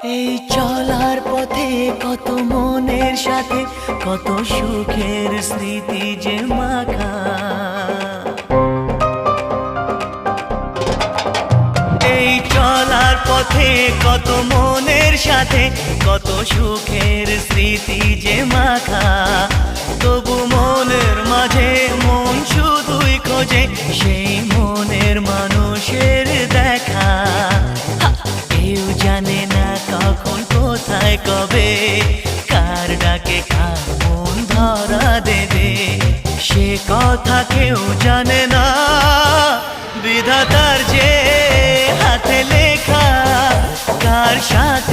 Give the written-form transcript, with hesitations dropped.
এই চলার পথে কত মনের সাথে কত সুখের স্মৃতি যে মাখা। এই চলার পথে কত মনের সাথে কত সুখের স্মৃতি যে মাখা। তবু মনের মাঝে মন শুধুই খোঁজে সেই মনের মানুষের দেখা। কেউ জানে না কখন কোথায় কবে কার ডাকে কার মন ধরা দেবে, সে কথা কেউ জানে না। বিধাতার যে হাতে লেখা কার সাথে